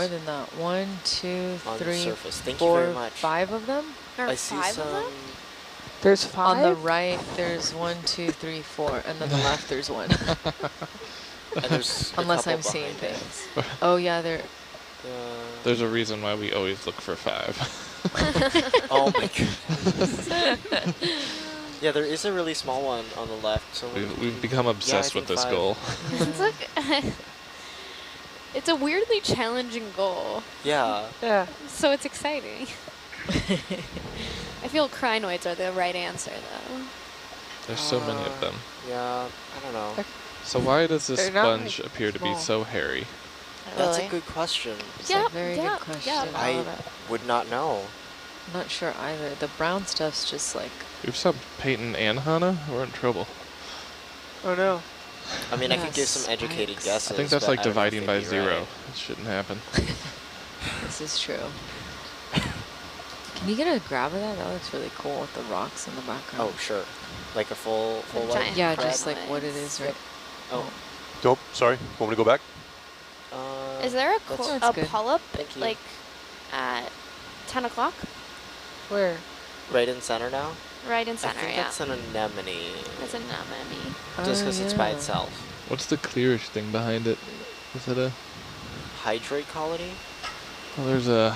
more than that. 1, 2, on the 3, surface. Thank 4, you very much. 5 of them. I see some. There's 5? On the right, there's 1, 2, 3, 4, and then the left, there's 1. And there's Unless I'm seeing things. Oh yeah, there. There's a reason why we always look for 5. Oh my goodness. Yeah, there is a really small one on the left. So we've become obsessed with this 5. goal. It's like it's a weirdly challenging goal. Yeah. Yeah. So it's exciting. I feel crinoids are the right answer, though. There's so many of them. Yeah, I don't know. So why does this They're not, sponge like, appear to be small. so hairy? That's Really? a good question. It's a very good question. Yeah. I would not know. I'm not sure either. The brown stuff's just like. We've stopped Peyton and Hannah. We're in trouble. Oh no. I mean, I Yeah, could give some educated spikes. guesses. I think that's but like I don't know if dividing they'd by be 0. right. It shouldn't happen. This is true. Can you get a grab of that? That looks really cool with the rocks in the background. Oh, sure. Like a full white giant Yeah, crab? just like what it is right. Oh. Nope, sorry. Want me to go back? Is there That's a good. polyp Thank you. like at 10 o'clock? Where? right in center now? Right in I center, think yeah. that's an anemone. That's an anemone. Just because it's by yeah. itself. What's the clearish thing behind it? Is it a... Hydroid colony? Well, there's a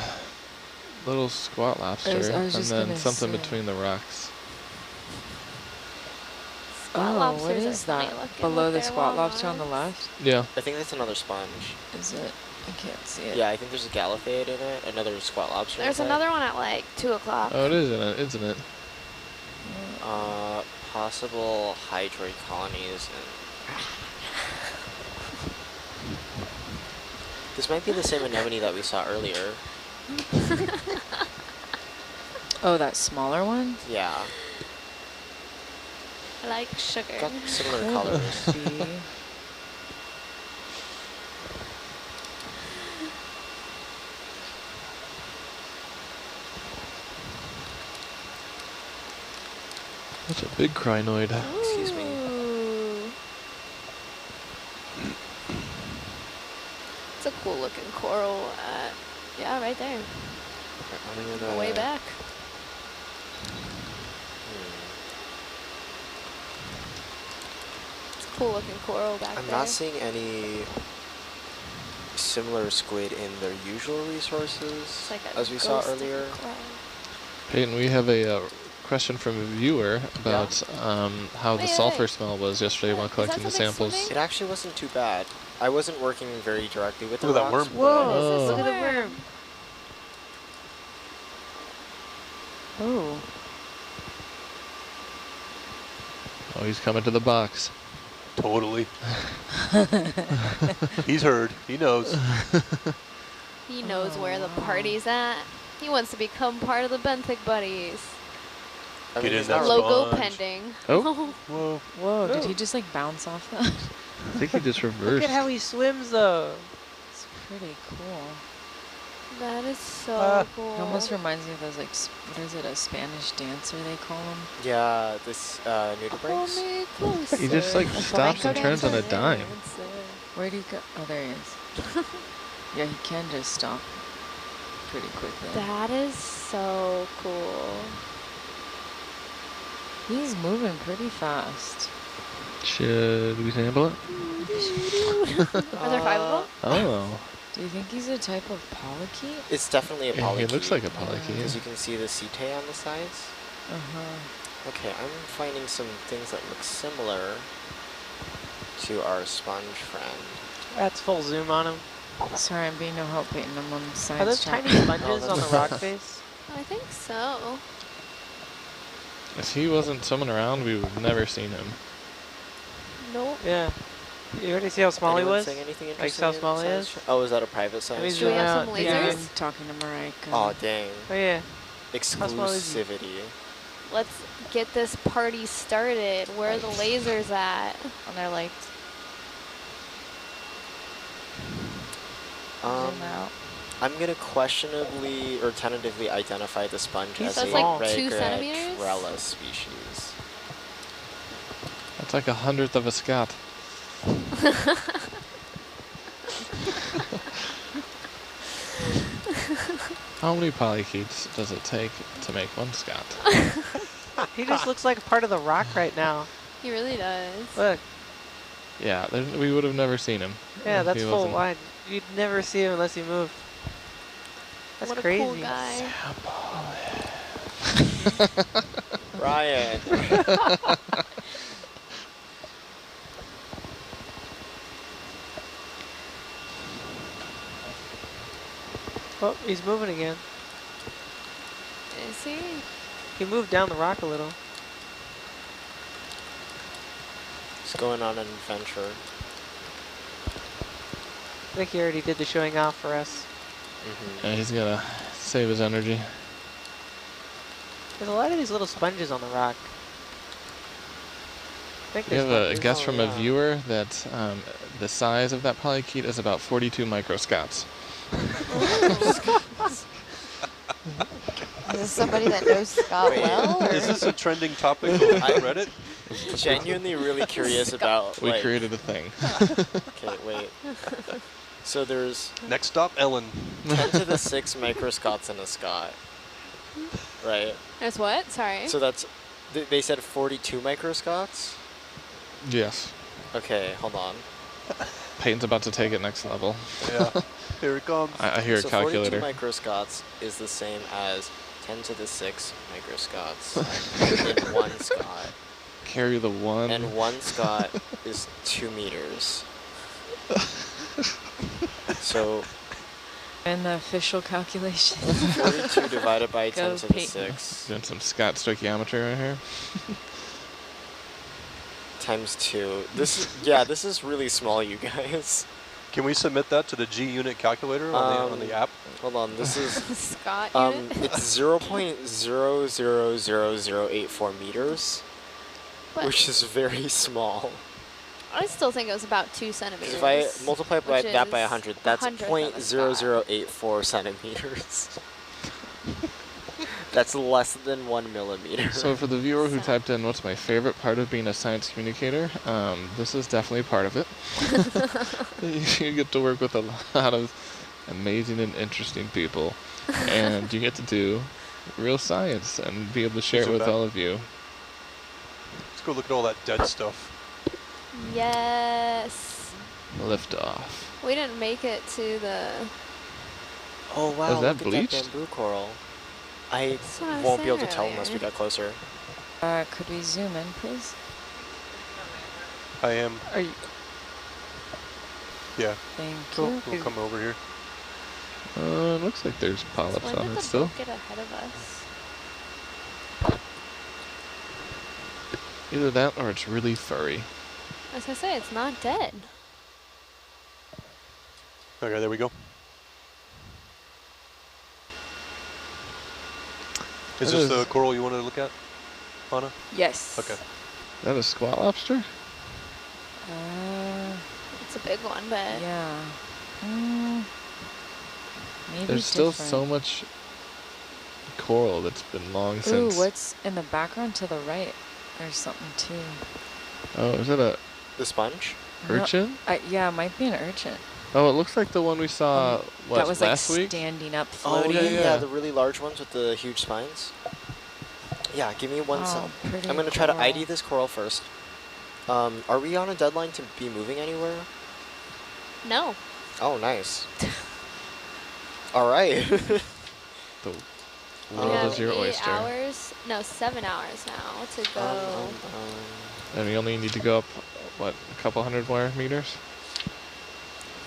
little squat lobster I was and just then gonna something say. between the rocks. Squat Oh, lobsters what are is funny that? looking Below with the their squat long lobster on the arms. left? Yeah. I think that's another sponge. Is it? I can't see it. Yeah, I think there's a galathate in it. Another squat lobster. There's inside. another one at like 2 o'clock. Oh, it is, isn't it? Possible hydroid colonies. This might be the same anemone that we saw earlier. Oh, that smaller one? Yeah, I like sugar. got similar Could colors. be. That's a big crinoid. Excuse me. Ooh. It's a cool looking coral. Yeah, right there. I'm gonna, Way back. It's a cool looking coral back I'm there. not seeing any similar squid in their usual resources It's like a as we saw ghost of a earlier. coral. Peyton, we have a question from a viewer about how the Wait, sulfur wait. smell was yesterday while Is that collecting the something samples. swimming? It actually wasn't too bad. I wasn't working very directly with the Look at that rocks, worm. but- Whoa, Oh. look at the worm. Oh. Oh, he's coming to the box. Totally. He's heard. He knows. He knows where the party's at. He wants to become part of the Benthic Buddies. I Get mean, in he's that not Logo sponge. pending. Oh. Whoa. Whoa, did Oh. he just like bounce off that? I think he just Look reversed. at how he swims though. It's pretty cool. That is so cool. It almost reminds me of those like, what is it, a Spanish dancer they call them? Yeah, this nudibranchs. He just like stops and turns on a dime. Where'd he go? Oh, there he is. Yeah, he can just stop pretty quickly. That is so cool. He's moving pretty fast. Should we sample it? Are there 5 of them? Oh. Do you think he's a type of polychaete? It's definitely a Yeah, polychaete. he looks like a polychaete. Because you can see the setae on the sides. Uh-huh. Okay, I'm finding some things that look similar to our sponge friend. That's full zoom on him. Sorry, I'm being no help, Peyton. I'm on the Are science those chat. tiny sponges Oh, on the that's- rock face? I think so. If he wasn't swimming around, we would have never seen him. Nope. Yeah. You already see how small Anyone he was? saying anything Like interesting how in small he science is? chat? Oh, is that a private science He's Do we chat? have out. some Yeah, lasers? I'm talking to Marika. Oh, dang. Oh yeah. small is he? Exclusivity. Let's get this party started. Where are the lasers at? On their lights. Zoom out. I'm going to questionably or tentatively identify the sponge He's as So a it's like red 2 centimeters? Grella species. That's like 1/100th of a Scott. How many polychaetes does it take to make one Scott? He just looks like part of the rock right now. He really does. Look. Yeah, we would have never seen him. Yeah, if that's he full wasn't- wide. You'd never see him unless he moved. That's What crazy. a cool guy. Ryan. Oh, he's moving again. Is he? He moved down the rock a little. He's going on an adventure. I think he already did the showing off for us. Yeah, he's gonna save his energy. There's a lot of these little sponges on the rock. I think We there's have a sponges. guess Oh, from a yeah. viewer that the size of that polychaete is about 42 microscots. Is this somebody that knows Scott Wait. well? Or? Is this a trending topic on Reddit? Genuinely really curious about, We like, created a thing. okay, wait. So there's Next stop, Ellen. 10 to the 6 microscots in a Scott, right? There's what? Sorry. So that's, they said 42 microscots? Yes. Okay, hold on. Peyton's about to take it next level. Yeah, here it comes. I hear So a calculator. 42 microscots is the same as 10 to the 6 microscots in one Scott. Carry the one. And one Scott is 2 meters. So In the official calculation. 42 divided by 10 Go to the Peyton. 6 Doing some Scott stoichiometry right here. times 2. This is, yeah, this is really small, you guys. Can we submit that to the G unit calculator on the app? Hold on, this is Scott unit. it's 0.000084 meters, But which is very small. I still think it was about 2 centimeters. Because if I multiply which that by is 100, that's 100th of a Scott. 0.0084 centimeters. That's less than 1 millimeter. So for the viewer who typed in what's my favorite part of being a science communicator, this is definitely part of it. You get to work with a lot of amazing and interesting people, and you get to do real science and be able to share it Zoom with back. all of you. Let's go look at all that dead stuff. Yes. Lift off. We didn't make it to the. Oh wow, Was that look at bleached? that bamboo coral. I That's what I was won't be able to saying tell unless we earlier. got closer. Could we zoom in, please? I am. Are you? Thank Cool. you. We'll come over here. It looks like there's polyps When on did it the still. boat get ahead of us? Either that or it's really furry. As I say, it's not dead. Okay, there we go. Is That this is- the coral you wanted to look at, Anna? Yes. Okay. Is that a squat lobster? It's a big one, but Yeah. Maybe There's still different. so much coral that's been long Ooh, since. what's in the background to the right? There's something too. Oh, is it a The sponge? urchin? Yeah, it might be an urchin. Oh, it looks like the one we saw what, that was like last week? standing up, Oh floating. yeah, yeah. the really large ones with the huge spines. Yeah, give me one sec. Pretty I'm gonna try to coral. ID this coral first. Are we on a deadline to be moving anywhere? no. Oh, nice. All right. The We world have is your 8 oyster. hours. No, 7 hours now to go. And we only need to go up, what, a couple hundred more meters?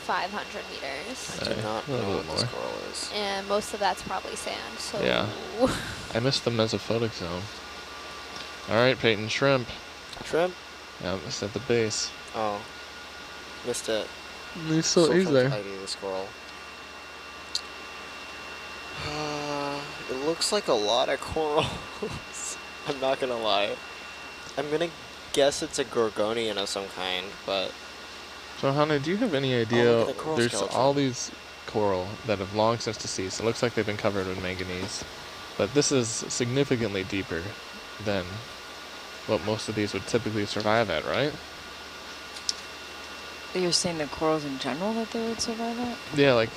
500 meters. I do not a know little what this more. coral is. And most of that's probably sand, so. Yeah. I missed the mesophotic zone. All right, Peyton, shrimp. Shrimp? Yeah, it's at the base. Oh, missed it. He's Still he's trying to there. ID this coral. It looks like a lot of corals. I'm not gonna lie. I'm gonna guess it's a gorgonian of some kind, but So, Hannah, do you have any look idea? at the coral There's skeleton. all these coral that have long since deceased. It looks like they've been covered with manganese. But this is significantly deeper than what most of these would typically survive at, right? You're saying the corals in general that they would survive at? Yeah, like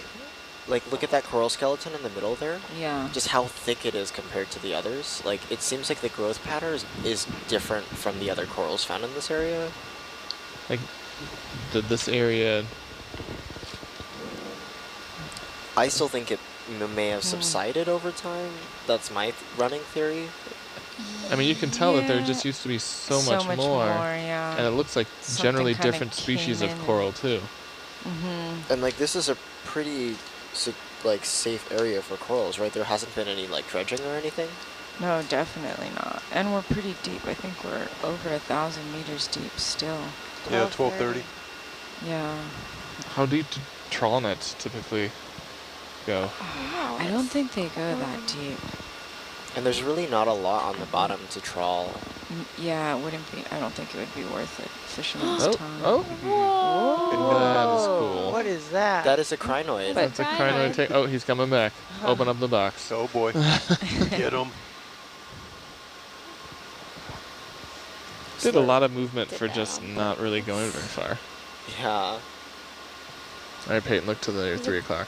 like, look at that coral skeleton in the middle there. Yeah. Just how thick it is compared to the others. Like, it seems like the growth pattern is different from the other corals found in this area. Like, this area. I still think it may have subsided over time. That's my running theory. I mean, you can tell that there Yeah. just used to be so much more, more. yeah. And it looks like Something generally kinda different species of came in coral, too. And, like, this is a pretty, like, safe area for corals, right? There hasn't been any, like, dredging or anything? No, definitely not. And we're pretty deep. I think we're over 1,000 meters deep still. Yeah, 1230. Yeah. How deep do trawl nets typically go? I don't think they go that deep. And there's really not a lot on the bottom to trawl. Yeah, it wouldn't be. I don't think it would be worth it. Fisherman's time. Oh, that is cool. What is that? That is a crinoid. But- That's a crinoid tank. Oh, he's coming back. Open up the box. Oh boy. Get him. Did a lot of movement for just not really going very far. Yeah. All right, Peyton, look to the 3 o'clock.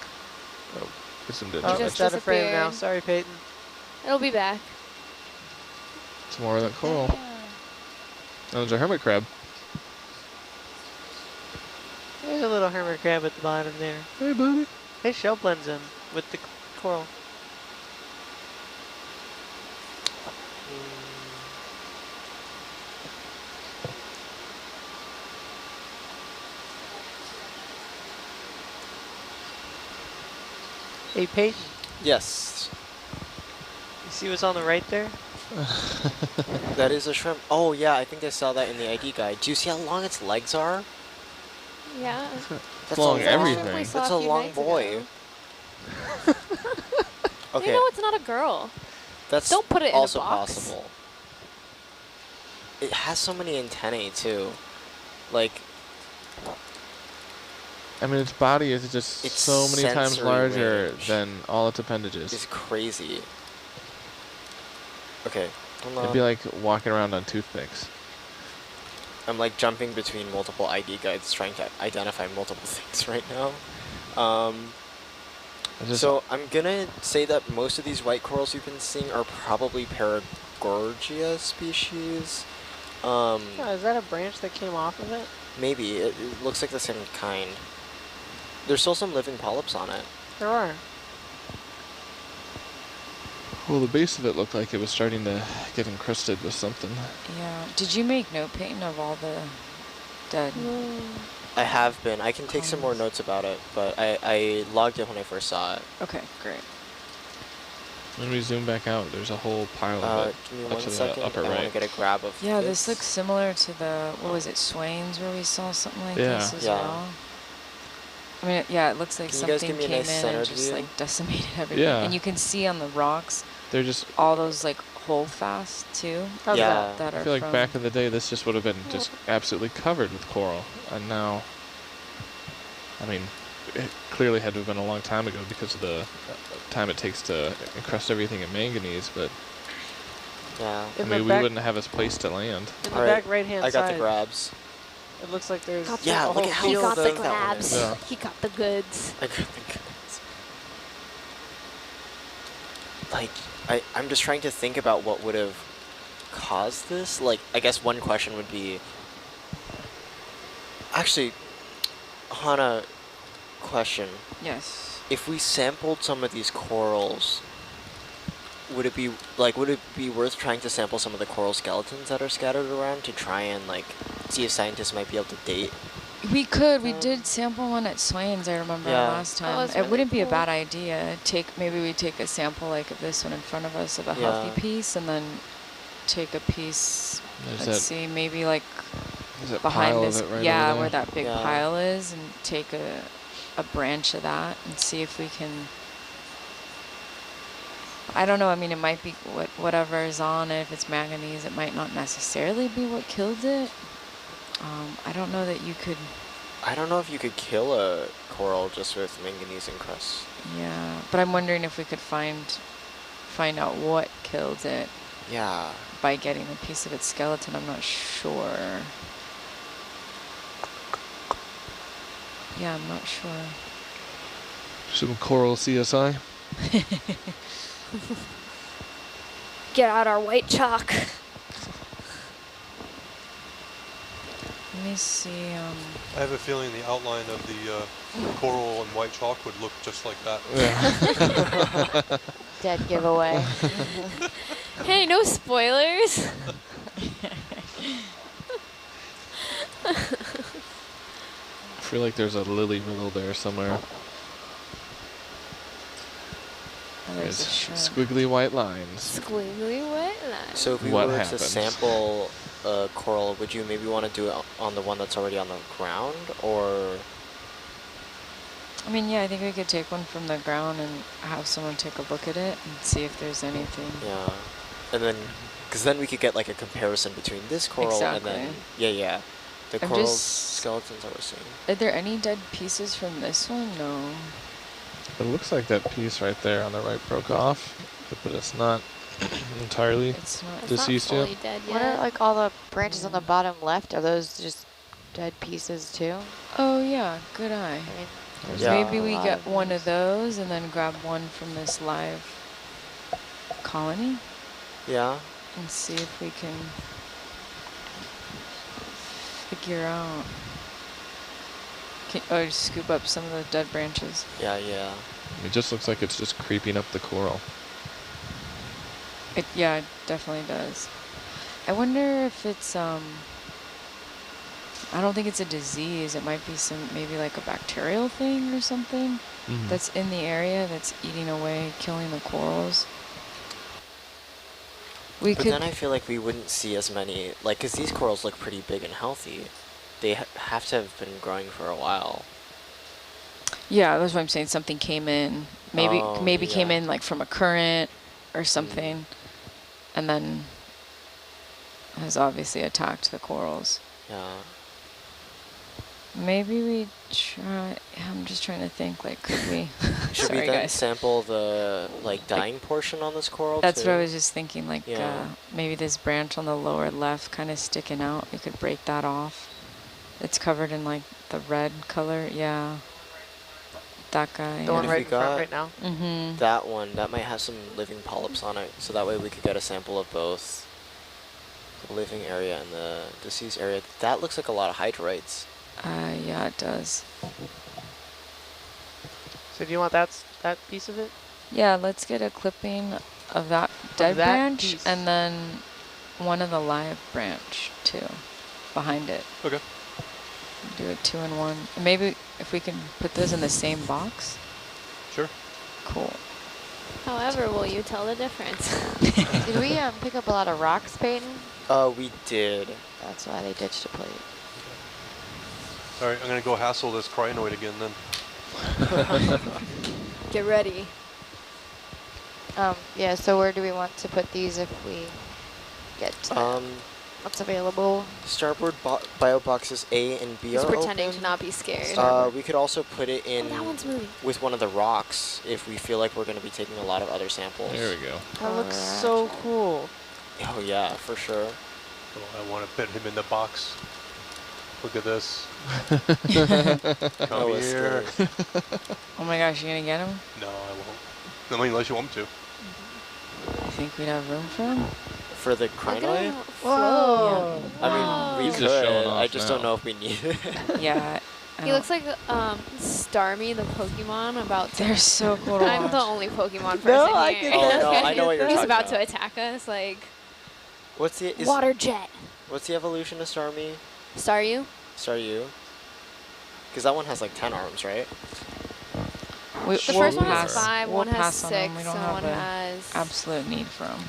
Oh, get some ditch. Oh, just it's out of frame now. disappeared. Sorry, Peyton. It'll be back. It's more of that coral. Oh, there's a hermit crab. There's a little hermit crab at the bottom there. Hey, buddy. His shell blends in with the coral. Hey, Peyton, Yes. you see what's on the right there? That is a shrimp. Oh, yeah, I think I saw that in the ID guide. Do you see how long its legs are? Yeah. That's long a everything. We saw That's a a few long nights boy. ago. Okay, You know it's not a girl. that's Don't put it in a also box. possible. It has so many antennae, too. Like, I mean, its body is just Its so many times sensory larger range than all its appendages. it's crazy. Okay, hold It'd on. be like walking around on toothpicks. I'm like jumping between multiple ID guides trying to identify multiple things right now. It's just- So I'm gonna say that most of these white corals you've been seeing are probably Paragorgia species. Oh, is that a branch that came off of it? Maybe. It looks like the same kind. There's still some living polyps on it. There are. well, the base of it looked like it was starting to get encrusted with something. Yeah. Did you make note, Peyton, of all the dead? I have been. I can take some more notes about it, but I logged it when I first saw it. Okay, great. When we zoom back out, there's a whole pile of it Give me up one to second. the upper I want right. to get a grab of Yeah, this looks similar to the, what was it, Swains, where we saw something like this as Yeah. well. I mean, yeah, it looks like Can you guys something give me a came nice in and centered just view? like decimated everything. Yeah. And you can see on the rocks They're just, all those like holdfasts too. How's Yeah. that? That I are feel like from, back in the day, this just would have been just absolutely covered with coral. And now, I mean, it clearly had to have been a long time ago because of the time it takes to encrust everything in manganese, but Yeah. I In mean, the we back, wouldn't have a place to land. in the Alright, back right-hand I got side, the grabs. it looks like there's Yeah, a look whole at how He field got the big of that one grabs. is. Yeah. He got the goods. I got the goods. Like, I'm just trying to think about what would have caused this. Like, I guess one question would be... Actually, Hana, question. Yes. If we sampled some of these corals, would it be worth trying to sample some of the coral skeletons that are scattered around to try and like see if scientists might be able to date? We could. We did sample one at Swains, I remember Yeah. last That time. was It really wouldn't be a cool. bad idea. Maybe we take a sample like of this one in front of us of a Yeah. healthy piece, and then take a piece. There's Let's see, maybe like that behind pile this, of it right yeah, over where there. that big Yeah. pile is, and take a branch of that and see if we can. I don't know. I mean, it might be whatever is on it. If it's manganese, it might not necessarily be what killed it. I don't know that you could. I don't know if you could kill a coral just with manganese encrust. Yeah, but I'm wondering if we could find out what killed it Yeah. by getting a piece of its skeleton. I'm not sure. Yeah, I'm not sure. Some coral CSI. Get out our white chalk. Let me see. I have a feeling the outline of the coral and white chalk would look just like that. Yeah. Dead giveaway. Hey, no spoilers. I feel like there's a lily willow there somewhere. Oh, there's a There's shrimp. squiggly white lines. Squiggly white line. So if we What were happens? to sample a coral, would you maybe want to do it on the one that's already on the ground, or? I mean, yeah, I think we could take one from the ground and have someone take a look at it and see if there's anything. Yeah, and then, because then we could get like a comparison between this coral and then, yeah, the I'm coral just- skeletons that we're seeing. Are there any dead pieces from this one? No. It looks like that piece right there on the right broke off, but it's not entirely It's not. It's deceased not yet. fully dead What are yet. like all the branches on the bottom left? Are those just dead pieces too? Oh, yeah, good eye. I mean, there's Yeah. Maybe a we lot get of one those. of those and then grab one from this live colony Yeah, and see if we can figure out. Or scoop up some of the dead branches. yeah. It just looks like it's just creeping up the coral. Yeah, it definitely does. I wonder if it's I don't think it's a disease. It might be maybe like a bacterial thing or something Mhm. that's in the area that's eating away, killing the corals. We But could. then I feel like we wouldn't see as many, like, because these corals look pretty big and healthy. They have to have been growing for a while. Yeah, that's what I'm saying. Something came in. Maybe Oh, came yeah. in like from a current or something, and then has obviously attacked the corals. Yeah. Maybe we try. I'm just trying to think. Like, could we? Should Sorry, we then guys. sample the like dying portion on this coral That's too? what I was just thinking. Like, Yeah. maybe this branch on the lower left, kind of sticking out. We could break that off. It's covered in like the red color. Yeah. That guy. The one if right we in front got- right now. Mm-hmm. That one, that might have some living polyps on it, so that way we could get a sample of both the living area and the deceased area. That looks like a lot of hydrites. Yeah, it does. So do you want that piece of it? Yeah, let's get a clipping of that dead that branch piece. and then one of the live branch too, behind it. Okay. Do it 2 in 1. Maybe if we can put those in the same box. Sure. Cool. However, will you tell the difference? Did we pick up a lot of rocks, Peyton? We did. That's why they ditched a plate. All right, I'm going to go hassle this crinoid again then. Get ready. Yeah, so where do we want to put these if we get what's available? Starboard bio boxes A and B He's are pretending open. to not be scared. We could also put it in Oh, that one's moving. with one of the rocks if we feel like we're going to be taking a lot of other samples. There we go. That looks so cool. Oh yeah, for sure. Oh, I want to put him in the box. Look at this. That Come was here. scary. Oh my gosh, you gonna get him? No, I won't. I mean, unless you want me to. You think we'd have room for him? For the Look at crinoid? him Whoa. float. I mean, we He's just showing could. I off just now. don't know if we need it. Yeah. He looks like Starmie, the Pokemon, about to. They're so cool to I'm watch. the only Pokemon person No, I here. can- Oh, no, I know what you're He's talking about to about. attack us, like What's the water jet. What's the evolution of Starmie? Staryu? Staryu? Because that one has like 10 arms, right? The The first one has 5, we'll one has pass on 6, them. We don't and have one a has. absolute need for them.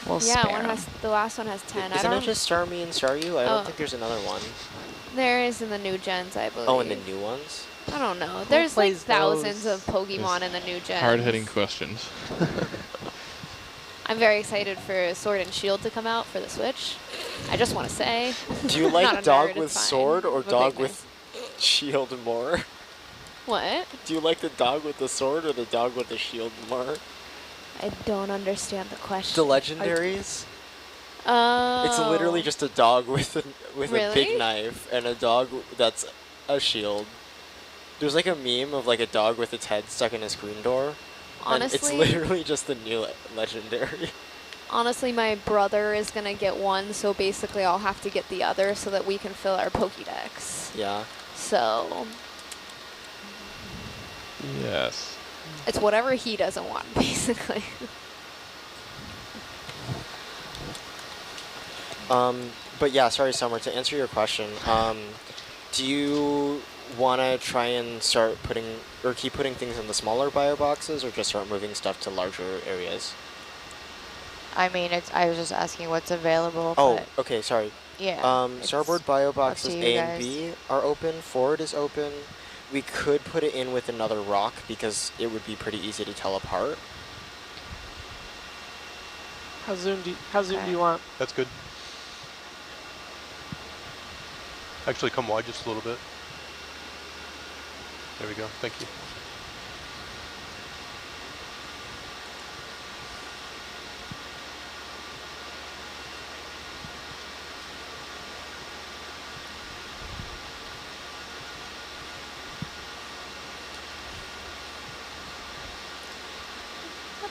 We'll Yeah, spare one 'em. has. The last one has 10. I Isn't don't. it just Starmie and Staryu? I Oh. don't think there's another one. There is in the new gens, I believe. Oh, and the new ones? I don't know. There's like plays thousands those? of Pokemon in the new gens. Hard-hitting questions. I'm very excited for Sword and Shield to come out for the Switch. I just want to say. Do you Not like a dog nerd, with it's fine. sword or I'm a dog big with shield more? What? Do you like the dog with the sword or the dog with the shield more? I don't understand the question. The legendaries? Oh. It's literally just a dog with a Really? big knife and a dog that's a shield. There's like a meme of like a dog with its head stuck in a screen door. Honestly, And it's literally just the new legendary. honestly, my brother is gonna get one, so basically I'll have to get the other so that we can fill our Pokédex. Yeah. So Yes. it's whatever he doesn't want, basically. But yeah, sorry, Summer, to answer your question, do you want to try and start putting, or keep putting things in the smaller bio boxes, or just start moving stuff to larger areas? I mean, I was just asking what's available. Oh, but okay, sorry. yeah. Starboard bio boxes you A guys. and B are open, forward is open. We could put it in with another rock because it would be pretty easy to tell apart. How zoom do you want? That's good. Actually, come wide just a little bit. There we go. Thank you.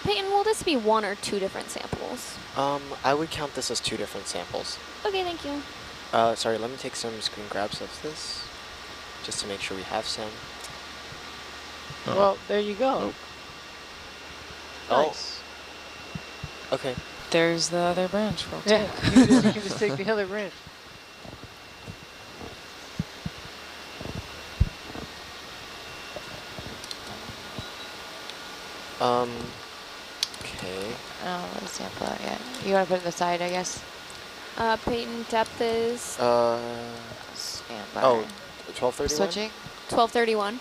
Peyton, will this be 1 or 2 different samples? I would count this as 2 different samples. Okay, thank you. Sorry, let me take some screen grabs of this, just to make sure we have some. Oh. Well, there you go. Nope. Nice. Oh. Okay. There's the other branch. We'll Yeah, take. you can just take the other branch. Okay. I don't want to sample it yet. You want to put it in the side, I guess? Peyton, depth is Stand by. Oh, 1231? Switching. 1231.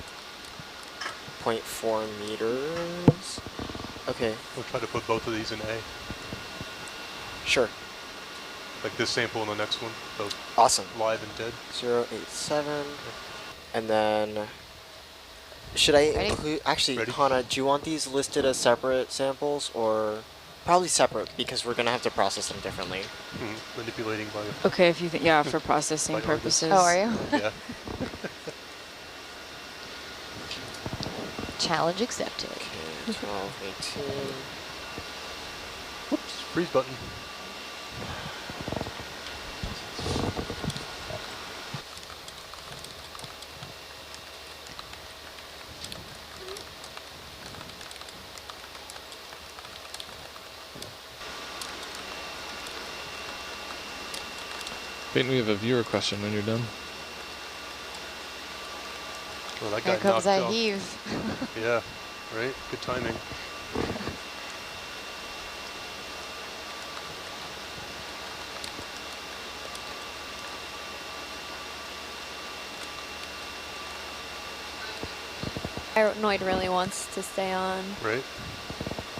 0.4 meters. Okay, We'll try to put both of these in A. sure. Like this sample and the next one, both Awesome. live and dead. 087. And then, should I Ready? include, actually, Ready. Hannah, do you want these listed as separate samples, or probably separate, because we're going to have to process them differently. Manipulating by Okay, if you think, yeah, for processing Like organs. purposes. Oh, are you? yeah. Challenge accepted. Okay, 12, 18. Whoops, freeze button. Peyton, we have a viewer question when you're done. Well, that Here guy comes knocked that off. heave. Yeah, right? Good timing. Aeronoid really wants to stay on. Right?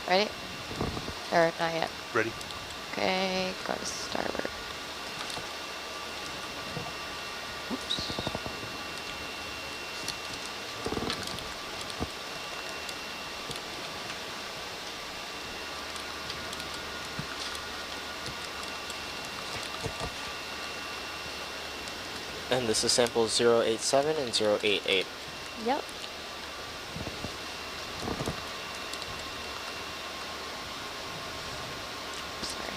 Ready? Or not yet. Ready? Okay, go to starboard. Oops. And this is samples 087 and 088. Yep. Sorry.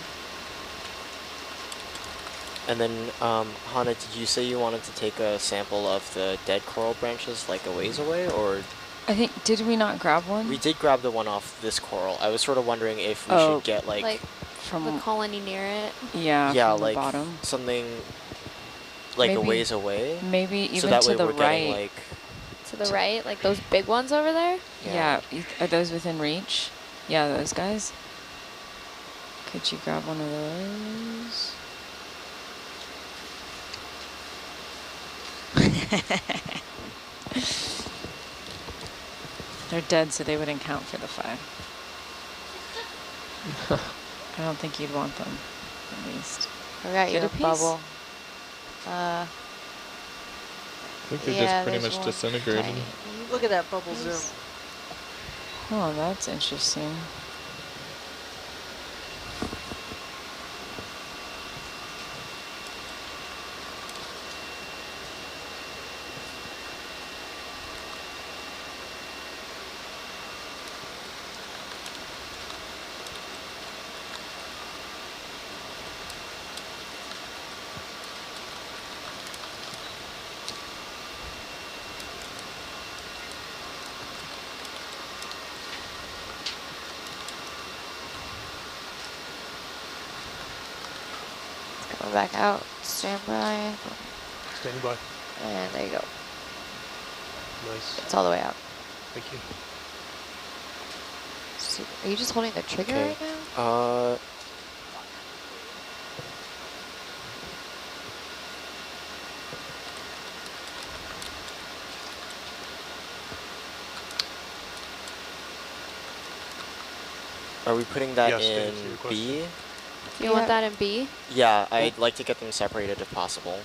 And then, Hannah, did you say you wanted to take a sample of the dead coral branches like a ways away, or? I think, did we not grab one? We did grab the one off this coral. I was sort of wondering if we Oh, should get Like from the colony near it. yeah, yeah, from like the bottom. something like a Maybe- ways away. Maybe even So that to way the we're getting right. like, To the right, like those big ones over there. Yeah. Are those within reach? Yeah, those guys. Could you grab one of those? They're dead, so they wouldn't count for the 5. I don't think you'd want them, at least. I got you Get a a piece? bubble. I think they Yeah, just pretty there's much one disintegrated. tiny Look at that bubble zoom. piece. Oh, that's interesting. Coming back out. Stand by. Standing by. And there you go. Nice. It's all the way out. Thank you. Are you just holding the trigger Okay. right now? Are we putting that Yes, to in answer your question. B? Do you want that in B? Yeah, I'd like to get them separated if possible.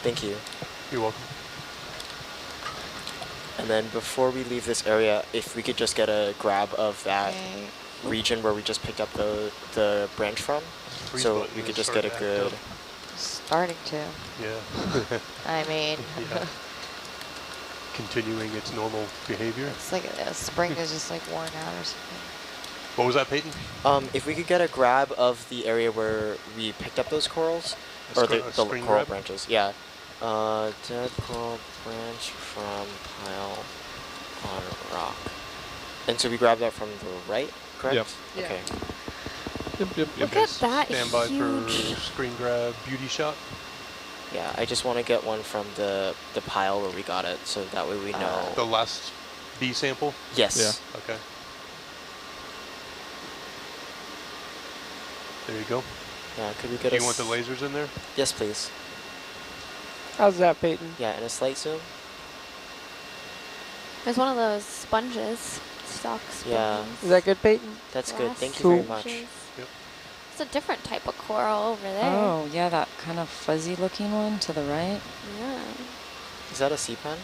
Thank you. You're welcome. And then before we leave this area, if we could just get a grab of that Okay. region where we just picked up the branch from, Freeze so button we could is just get a starting to act good. up. Starting to. Yeah. I mean, Yeah. Continuing its normal behavior. it's like a spring is just like worn out or something. What was that, Peyton? If we could get a grab of the area where we picked up those corals, or the Screen coral grab? branches, yeah. Dead coral branch from pile on rock. And so we grabbed that from the right, correct? Yep. Yeah. Okay. Yep. Look at that Stand by huge. for screen grab beauty shot. Yeah, I just want to get one from the pile where we got it, so that way we know. The last B sample. Yes. Yeah. Okay. There you go. Yeah, could we get Do you want the lasers in there? Yes, please. How's that, Peyton? Yeah, and a slight zoom. There's one of those sponges. Stock sponges. Yeah. Is that good, Peyton? That's good. Glass Thank you Cool. very much. sponges. Yep. It's a different type of coral over there. Oh, yeah, that kind of fuzzy looking one to the right. Yeah. Is that a sea pen?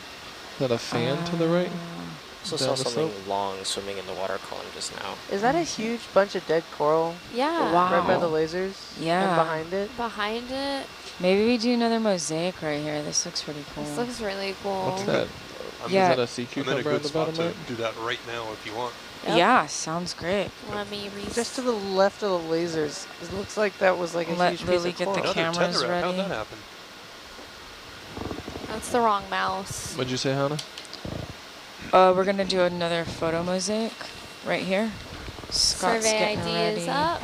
Is that a fan to the right? I also Down saw the something slope? long swimming in the water column just now. Is that a huge bunch of dead coral Yeah. Wow. right by the lasers? Yeah. And behind it? Behind it. Maybe we do another mosaic right here. This looks pretty cool. This looks really cool. What's that? Yeah. Is that a sea I'm in a cucumber on good the spot bottom to right? do that right now if you want. Yep. Yeah, sounds great. Let me Just to the left of the lasers. It looks like that was like a Let huge Lily piece get of the coral. Another cameras tetherate. How'd ready. that happen? That's the wrong mouse. What'd you say, Hannah? We're gonna do another photo mosaic right here. Scott's Survey getting ID ready. is up.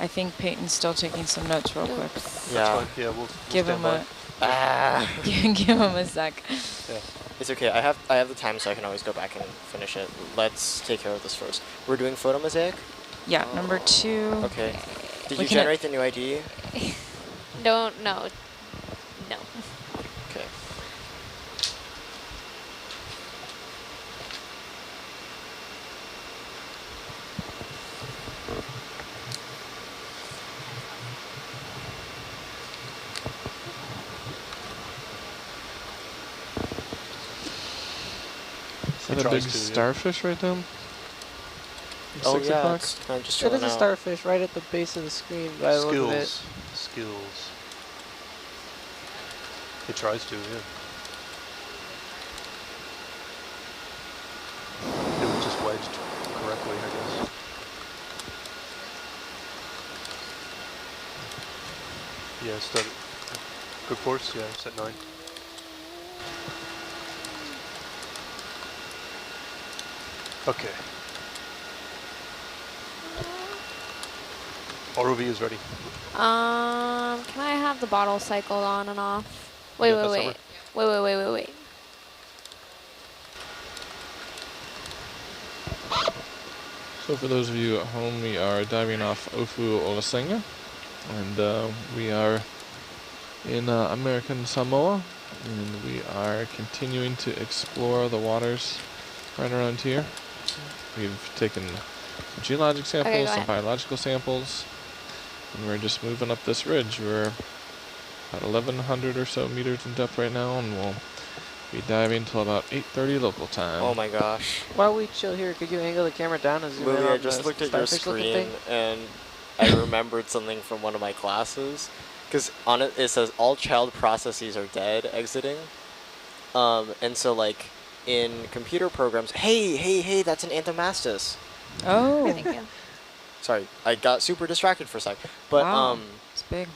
I think Peyton's still taking some notes real quick. Oops. That's Yeah. fine. Yeah, we'll Give stand him by. a Ah. give him a sec. Yeah. It's okay. I have the time, so I can always go back and finish it. Let's take care of this first. We're doing photo mosaic. Yeah, number 2. Okay. Did We you can- generate the new ID? No. No. Okay. Is that It a big tries to, yeah. starfish right down? Oh 6 yeah, o'clock? it's kind of just It chilling is a out. starfish right at the base of the screen by the look of it. Skills. Skills. It tries to, yeah. It was just wedged correctly, I guess. Yeah, start. Good course, yeah, set 9. Okay. ROV is ready. Can I have the bottle cycled on and off? Wait. got that Wait. So for those of you at home, we are diving off Ofu Olasenga, and we are in American Samoa, and we are continuing to explore the waters right around here. We've taken some geologic samples, go some ahead. biological samples, and we're just moving up this ridge. We're about 1,100 or so meters in depth right now, and we'll be diving till about 8:30 local time. Oh my gosh. While we chill here, could you angle the camera down and zoom in Lily, on I just the looked at your starfish-looking screen thing? and I remembered something from one of my classes. Because on it, it says all child processes are dead exiting. And so like in computer programs, hey, that's an anthomastus. Oh, Thank you. Sorry, I got super distracted for a sec. But wow. It's big.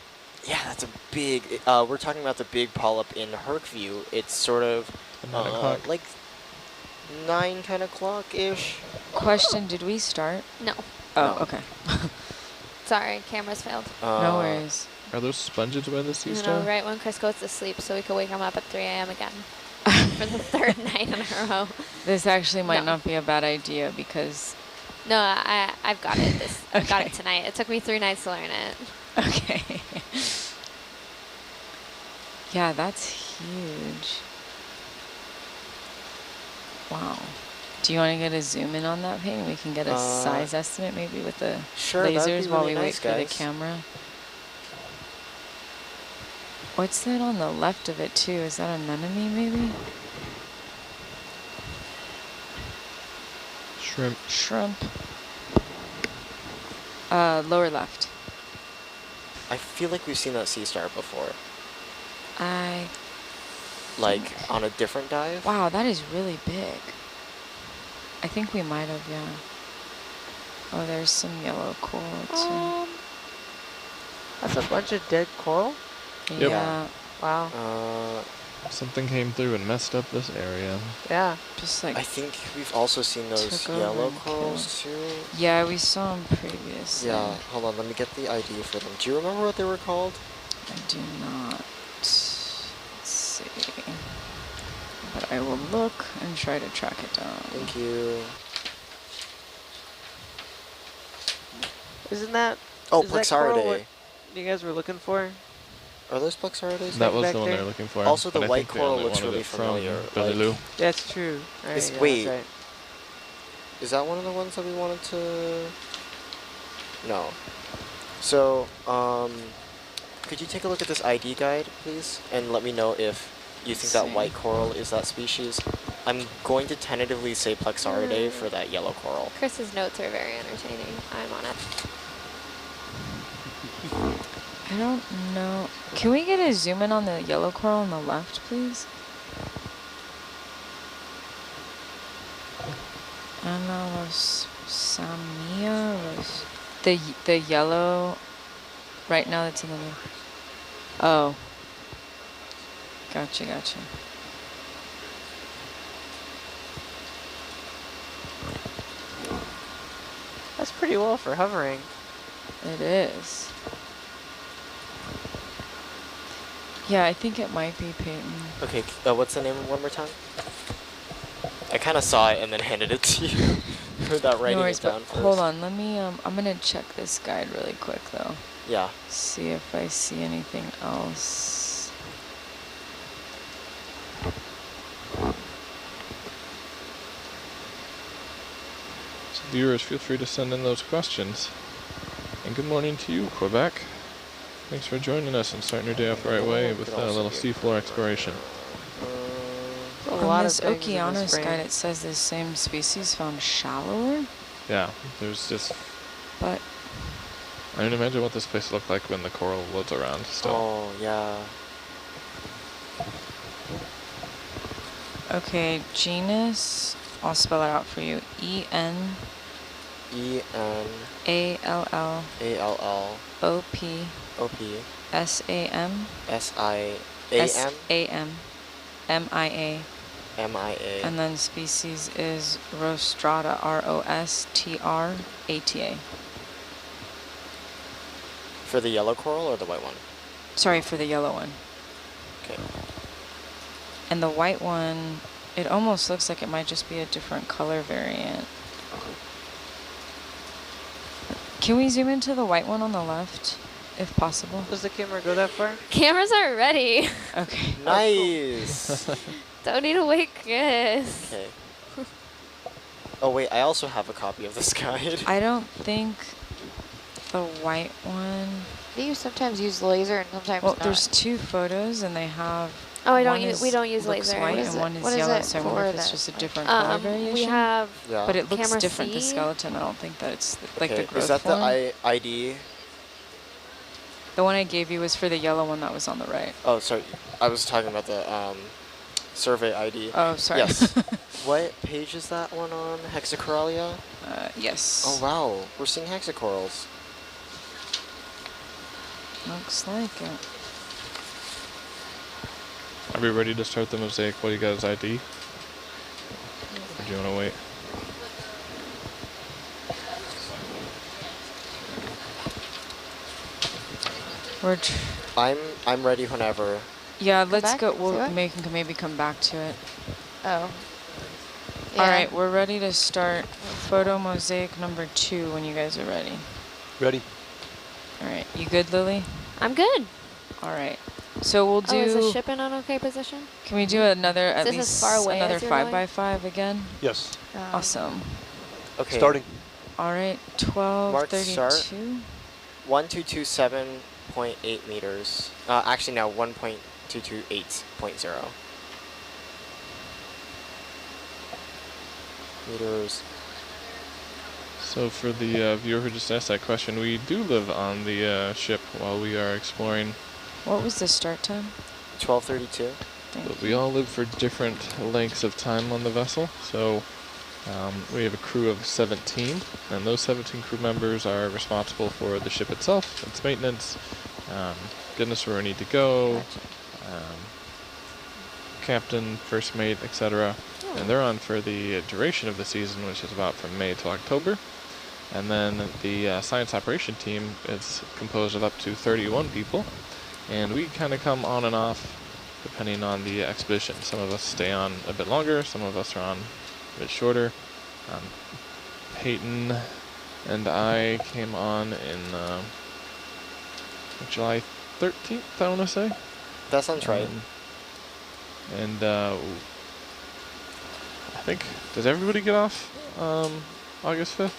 yeah, that's a big, we're talking about the big polyp in Hercview. It's sort of, 9 o'clock. like, 9, 10 o'clock-ish. Question, did we start? No. Oh, No. okay. Sorry, cameras failed. No worries. Are those sponges by the sea You star? know, right when Chris goes to sleep so we can wake him up at 3 a.m. again. For the third night in a row. This actually might No. not be a bad idea because... No, I've got it. I've got Okay. it tonight. It took me 3 nights to learn it. Okay. Yeah, that's huge. Wow. Do you want to get a zoom in on that painting? We can get a size estimate maybe with the Sure, that'd lasers be while really we nice, wait for guys. the camera. What's that on the left of it too? Is that an anemone maybe? Shrimp. Shrimp. Lower left. I feel like we've seen that sea star before. I... Like, on a different dive? Wow, that is really big. I think we might have, yeah. Oh, there's some yellow coral too. That's a bunch of dead coral? Yep. Yeah, Wow. Something came through and messed up this area. Yeah. just like... I think we've also seen those Took over yellow and killed too. Yeah, we saw them previously. Yeah, hold on, let me get the ID for them. Do you remember what they were called? I do not. Let's see. But I will look and try to track it down. Thank you. Isn't that... Oh, is that coral what Plexaridae. you guys were looking for? Are those Plexaridae? That was back the one they there? were looking for. Also, the but I white think they coral only looks wanted really it from familiar, Billy like- Lou. That's true. Right, Is- yeah, wait. That's right. Is that one of the ones that we wanted to... No. So, could you take a look at this ID guide, please? And let me know if you think that See. white coral is that species. I'm going to tentatively say Plexaridae for that yellow coral. Chris's notes are very entertaining. I'm on it. I don't know. Can we get a zoom in on the yellow coral on the left, please? Samia was the yellow right now that's in the middle. Oh. Gotcha. That's pretty well for hovering. It is. Yeah, I think it might be Peyton. Okay, what's the name one more time? I kind of saw it and then handed it to you without writing No worries, it down but first. hold on, let me, I'm gonna check this guide really quick though. Yeah. See if I see anything else. So viewers, feel free to send in those questions. And good morning to you, Quebec. Thanks for joining us and starting your day off the right way with a little seafloor exploration. A On lot this of things in this Okeanos frame. guide, it says the same species found shallower, Yeah, there's just... but I mean, imagine what this place looked like when the coral was around still. Oh, yeah. okay, genus, I'll spell it out for you. E-N-A-L-L E-N-A-L-L O-P O-P S-A-M S-I-A-M S-A-M M-I-A. M-I-A. And then species is Rostrata, R-O-S-T-R-A-T-A. For the yellow coral or the white one? Sorry, for the yellow one. Okay. And the white one, it almost looks like it might just be a different color variant. Can we zoom into the white one on the left, if possible? Does the camera go that far? Cameras are ready. Okay. Nice! Don't need to wait, Chris. Okay. Oh wait, I also have a copy of this guide. I don't think the white one... Do you sometimes use laser and sometimes Well, not? there's two photos and they have... Oh, we one don't use looks laser. white What is and it? one What is is yellow, it so I wonder for if it's then? just a different color variation. We have Yeah. But it looks Camera different, the C? skeleton. I don't think that it's like the Okay, growth is that one. the ID? The one I gave you was for the yellow one that was on the right. Oh, sorry. I was talking about the survey ID. Oh, sorry. Yes. What page is that one on? Hexacoralia? Yes. Oh wow, we're seeing hexacorals. Looks like it. Are we ready to start the mosaic while you guys ID? do you want to wait? I'm ready whenever. Yeah, let's back go. to We'll it? maybe come back to it. Oh. All right, we're ready to start photo mosaic number 2 when you guys are ready. Ready? All right, you good, Lily? I'm good. All right. So we'll do. Oh, is the ship in an okay position? Can we do another Is at this as least far away another as you're 5x5 again? Yes. Awesome. Okay. Starting. All right, Mark start. 1232. 1227.8 meters. Actually, now 1.228.0 meters. So for the viewer who just asked that question, we do live on the ship while we are exploring. What was the start time? 1232. But we all live for different lengths of time on the vessel. So we have a crew of 17, and those 17 crew members are responsible for the ship itself, its maintenance, getting us where we need to go, captain, first mate, etc. And they're on for the duration of the season, which is about from May to October. And then the science operation team is composed of up to 31 people, and we kind of come on and off depending on the expedition. Some of us stay on a bit longer, some of us are on a bit shorter. Peyton and I came on in July 13th, I want to say. That sounds right. And I think, does everybody get off August 5th?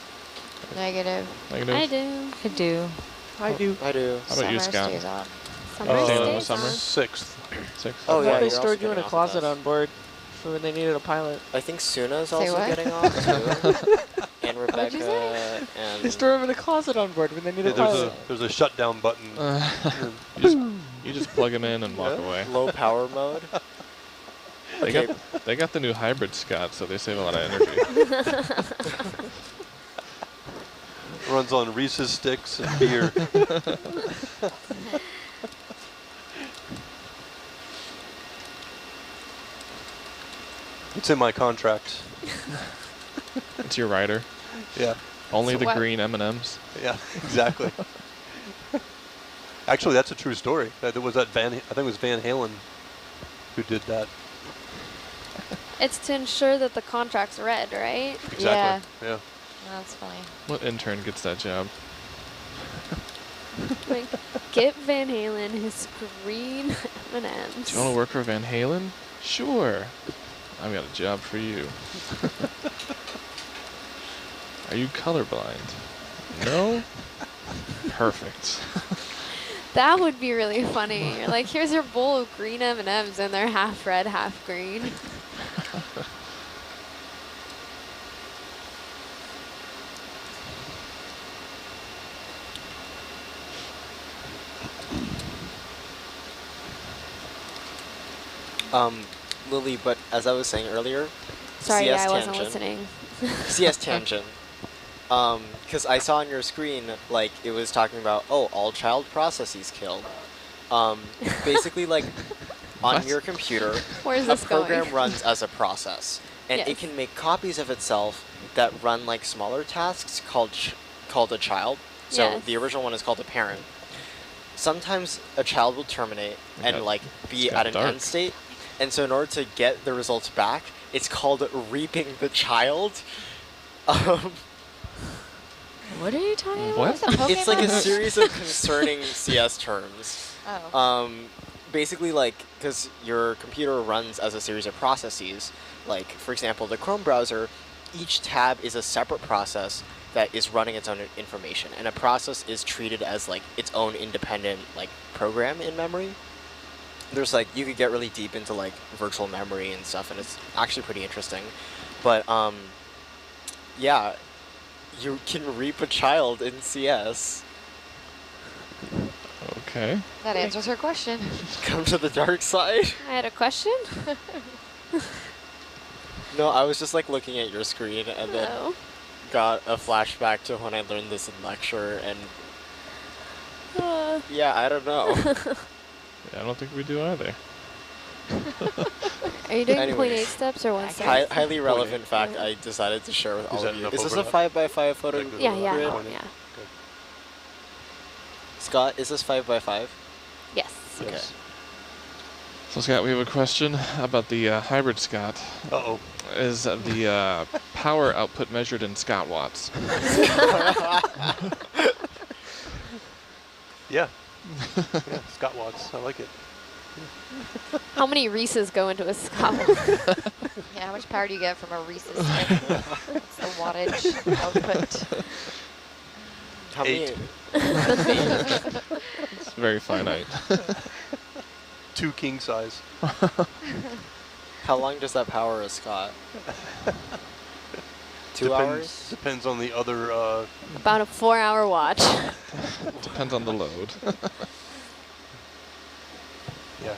Negative. Negative? I do. I do. I do. I do. How about you, Summer Scott? stays on. Summer Staying on the stays summer? on. 6th. 6th? Oh, yeah, They you're stored also you in a getting off closet with us. on board for when they needed a pilot. I think Suna's Say also what? getting off too. And What'd you Rebecca They and store them in a closet on board when they need a There's pilot. a shutdown button. You just plug them in and walk away. low power mode. Okay. They got the new hybrid, Scott, so they save a lot of energy. Runs on Reese's sticks and beer. It's in my contract. It's your rider. Yeah. Only So the what- green M&Ms. Yeah, exactly. Actually, that's a true story. I think it was Van Halen who did that. It's to ensure that the contract's read, right? Exactly. Yeah. That's funny. What intern gets that job? Like, get Van Halen his green M&Ms. Do you want to work for Van Halen? Sure. I've got a job for you. Are you colorblind? No? Perfect. That would be really funny. You're like, here's your bowl of green M&Ms, and they're half red, half green. Lily, but as I was saying earlier, Sorry, CS I wasn't tangent. listening. CS tangent. Because I saw on your screen, like, it was talking about, oh, all child processes killed. Basically, like, on What? your computer, Where's a this program going? runs as a process, and Yes. it can make copies of itself that run like smaller tasks called a child. So Yes. the original one is called a parent. Sometimes a child will terminate and got- like be it's got at an dark. end state, and so in order to get the results back, it's called reaping the child. What are you talking about? What? It's like a Pokemon? series of concerning CS terms. Oh. Basically, like, because your computer runs as a series of processes, like, for example, the Chrome browser, each tab is a separate process that is running its own information, and a process is treated as, like, its own independent, like, program in memory. There's, like, you could get really deep into, like, virtual memory and stuff, and it's actually pretty interesting. But, yeah, you can reap a child in CS. Okay. That answers her question. Come to the dark side. I had a question. No, I was just like looking at your screen and then Oh. got a flashback to when I learned this in lecture, and Uh, yeah, I don't know. Yeah, I don't think we do either. Are you doing Anyways. 0.8 steps or 1 step? Highly relevant fact I decided to share with all that of you. enough Is this a overlap? 5x5 photo Like, Yeah, yeah, grid? Point it. yeah. Okay. Scott, is this 5x5? Yes. Okay. Yes. So Scott, we have a question about the hybrid Scott. Uh-oh. Is the power output measured in Scott watts? Yeah. Yeah, Scott Watts. I like it. How many Reese's go into a Scott? Yeah, how much power do you get from a Reese's stick? What's the wattage output? How many? 8. It's very finite. 2 king size. How long does that power a Scott? 2 hours? Depends on the other. About a 4-hour watch. Depends on the load. Yeah.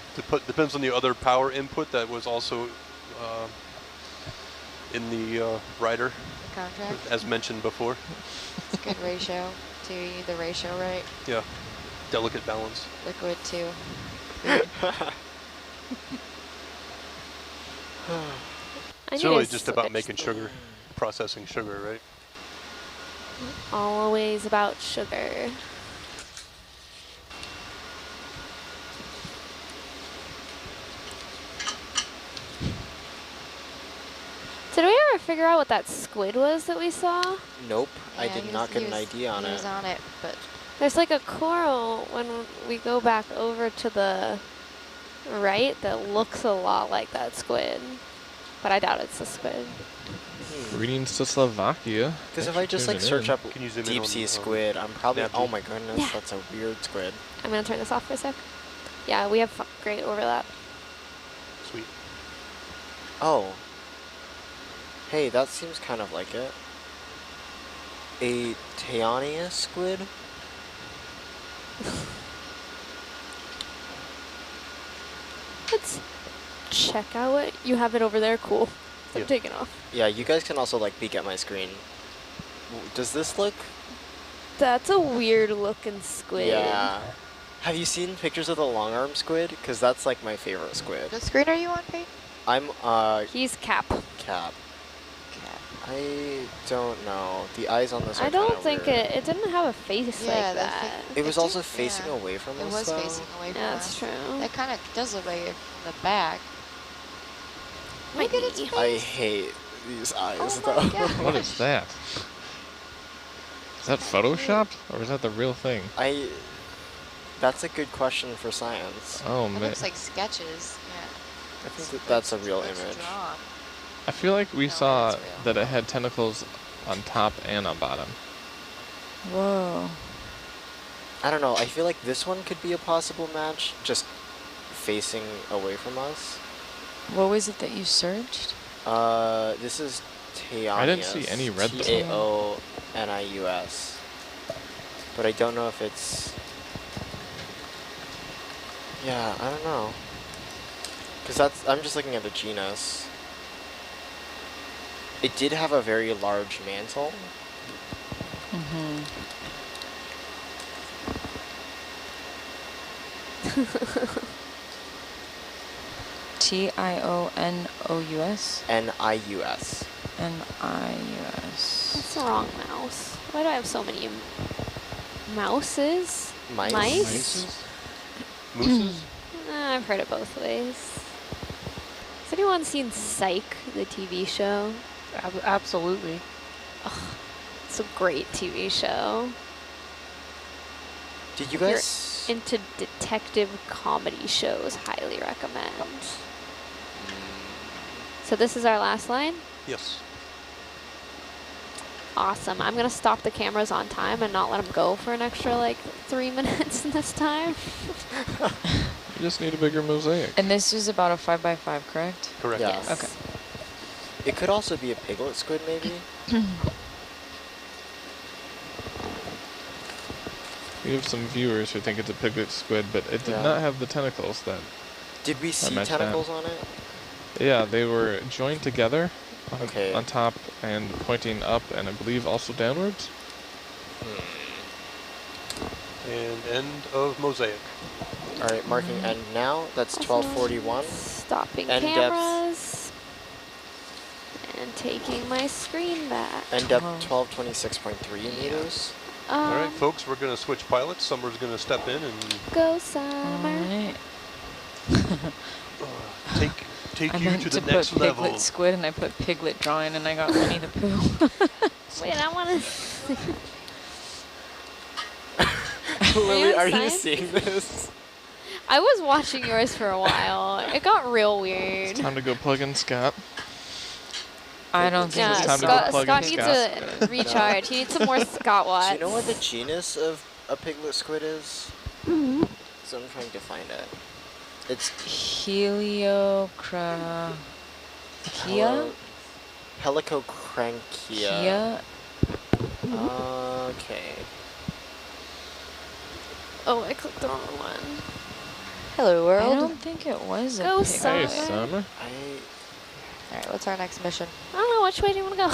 Depends on the other power input that was also in the rider, Contract. as mentioned before. It's a good ratio. Too. You need the ratio right. Yeah. Delicate balance. Liquid too. It's really just about making sugar, processing sugar, right? Always about sugar. Did we ever figure out what that squid was that we saw? Nope, I Yeah, did he not was- get he an was- idea on He it. was on it, but There's like a coral when we go back over to the right that looks a lot like that squid. But I doubt it's a squid. Greetings to Slovakia. Because if Thanks I for just like tuning search in. up Can you zoom in deep on, sea squid, I'm probably, Navgy? oh my goodness, Yeah. that's a weird squid. I'm gonna turn this off for a sec. Yeah, we have great overlap. Sweet. Oh. Hey, that seems kind of like it. A Teania squid? Let's check out what you have it over there. Cool. I'm Yeah. taking off. Yeah, you guys can also like peek at my screen. Does this look? That's a weird looking squid. Yeah. Have you seen pictures of the long arm squid? Because that's like my favorite squid. what screen are you on, Pete? I'm He's Cap. Cap. I don't know. The eyes on this are I don't kinda think weird. it didn't have a face Yeah, like the that. It was did- also facing yeah. away from It us was though. facing away from Yeah, us. that's true. That kind of does look like it from the back. Might Look at its be. face. I hate these eyes Oh though. my God. What is that? Is that photoshopped or is that the real thing? That's a good question for science. Oh It man, looks like sketches. Yeah. I think that's a real It's image. drawn. I feel like we No, saw it's real. that it had tentacles on top and on bottom. Whoa. I don't know. I feel like this one could be a possible match, just facing away from us. What was it that you searched? This is Teonius. I didn't see any red though. Taonius. But I don't know if it's... Yeah, I don't know. Because I'm just looking at the genus. It did have a very large mantle. Mm-hmm. T-I-O-N-O-U-S? Nius. N-I-U-S. That's the wrong mouse. Why do I have so many mouses? Mice? Mice? Mooses? I've heard it both ways. Has anyone seen Psych, the TV show? Absolutely. It's a great TV show. Did you If you're guys... into detective comedy shows, highly recommend. So this is our last line? Yes. Awesome. I'm gonna stop the cameras on time and not let them go for an extra like 3 minutes this time. You just need a bigger mosaic. And this is about a 5x5, correct? Correct. Yeah. Yes. Okay. It could also be a piglet squid, maybe? We have some viewers who think it's a piglet squid, but it did Yeah. not have the tentacles that... Did we see matched that. tentacles on it? Yeah, they were joined together on, Okay. on top and pointing up and I believe also downwards. And end of mosaic. All right, marking end now. That's 1241. Stopping End cameras. And taking my screen back. End depth 1226.3 meters. All right, folks, we're going to switch pilots. Summer's going to step in and Go Summer. Alright. take I you meant to to the next put level. Piglet Squid and I put Piglet Drawing and I got Winnie the Pooh. Wait, I want to. Lily, are you science? seeing this? I was watching yours for a while. It got real weird. Time to go plug in Scott. I don't think Yeah, it's time to Scott, go plug Scott in needs Scott. to recharge. He needs some more Scott watts. Do you know what the genus of a piglet squid is? Mm-hmm. So I'm trying to find it. It's Heliocranchia? Helicocranchia. Kia? Okay. Oh, I clicked the wrong one. Hello, I world. don't think it was a Go piglet. Hey, Summer. Summer. All right, what's our next mission? I don't know, which way do you want to go?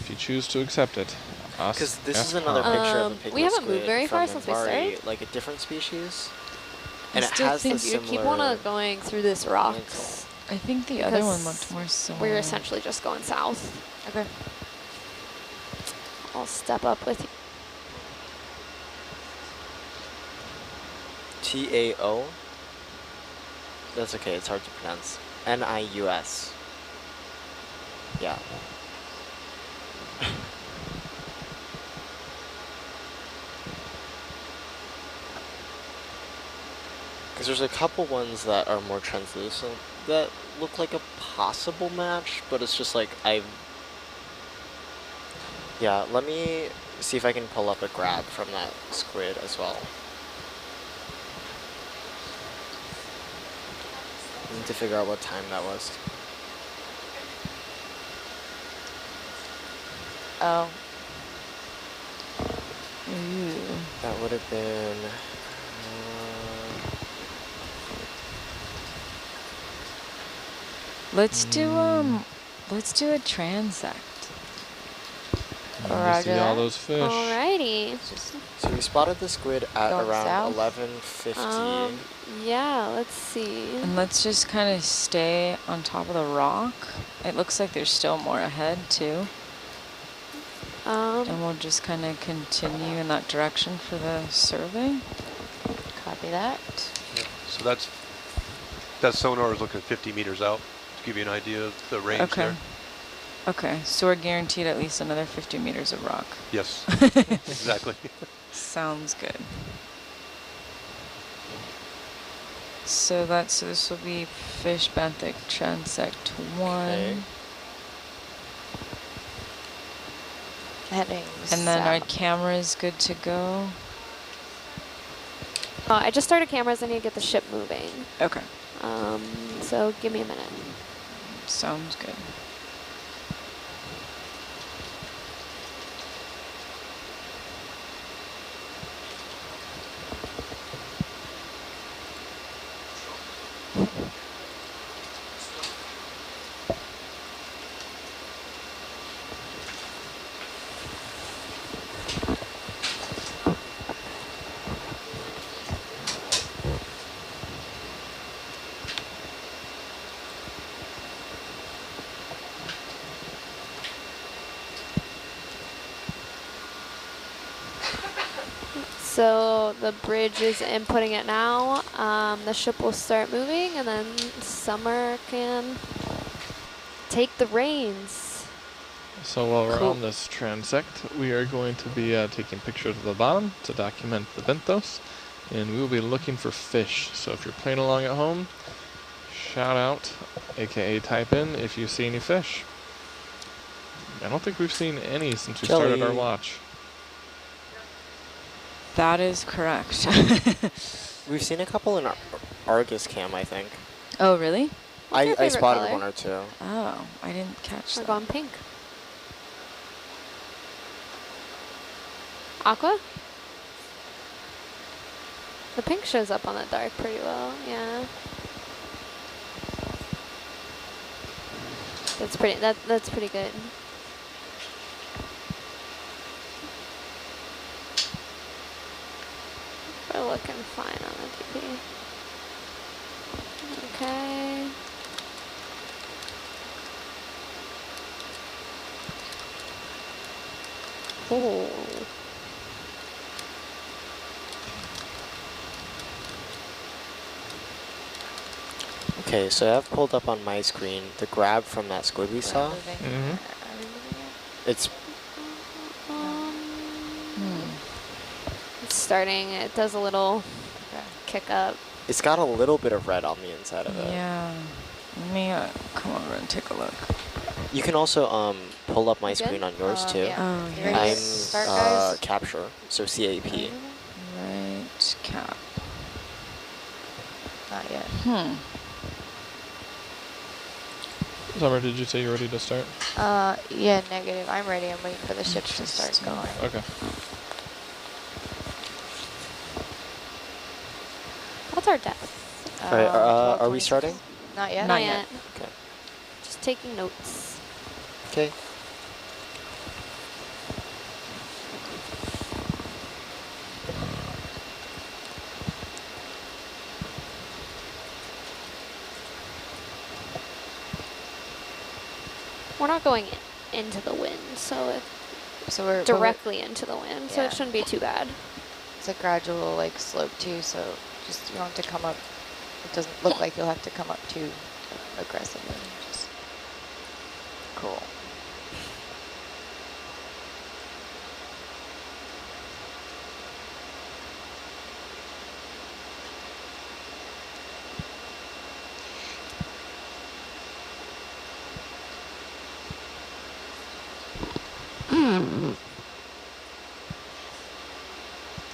If you choose to accept it, Because this is ask another Tom. picture of a piglet we haven't squid moved very from far since we Minbari, started. like a different species. I And it still has the think You similar... keep on going through this rocks. I think the other one Because looked more similar. We're essentially just going south. Okay. I'll step up with you. T-A-O? That's okay, it's hard to pronounce. N-I-U-S. Yeah. Because there's a couple ones that are more translucent that look like a possible match, but it's just like Yeah, let me see if I can pull up a grab from that squid as well. I need to figure out what time that was. Oh. Ooh. That would have been... Let's do a transect. You see all those fish. Alrighty. So we spotted the squid at Going around south? 11:50. Yeah, let's see. And let's just kind of stay on top of the rock. It looks like there's still more ahead too. And we'll just kind of continue in that direction for the survey. Copy that. Yep. So that sonar is looking 50 meters out to give you an idea of the range Okay. there. Okay, so we're guaranteed at least another 50 meters of rock. Yes, exactly. Sounds good. So this will be fish benthic transect 1. Okay. Heading And then our south. camera is good to go. I just started cameras. I need to get the ship moving. Okay, So give me a minute. sounds good. So the bridge is inputting it now. The ship will start moving, and then Summer can take the reins. So while we're Cool. on this transect, we are going to be taking pictures of the bottom to document the benthos, and we will be looking for fish. So if you're playing along at home, shout out, aka type in if you see any fish. I don't think we've seen any since we started our Jelly. watch. That is correct. We've seen a couple in Argus cam, I think. Oh, really? What's your I favorite spotted color? one or two. Oh, I didn't catch We're that. going pink. Aqua? The pink shows up on the dark pretty well, yeah. That's pretty good. looking fine on the DP. Okay. Oh. Okay, so I've pulled up on my screen the grab from that squid we saw. Mm-hmm. Are we moving it? It's It's starting. It does a little Okay. kick up. it's got a little bit of red on the inside of it. Yeah. Let me come over and take a look. You can also pull up my You good? screen on yours too. Yeah. Oh, You ready to I'm start, guys? capture, so CAP. Right cap. Not yet. Summer, did you say you're ready to start? Yeah, negative. I'm ready. I'm waiting for the ships to start Interesting. going. Okay. What's our depth? All right, are we 12:26. starting? Not yet. Not yet. Okay. Just taking notes. Okay. We're not going into the wind, so So we're directly into the wind, so Yeah. it shouldn't be too bad. It's a gradual like slope too, so just you don't have to come up. It doesn't look like you'll have to come up too aggressively. Just cool.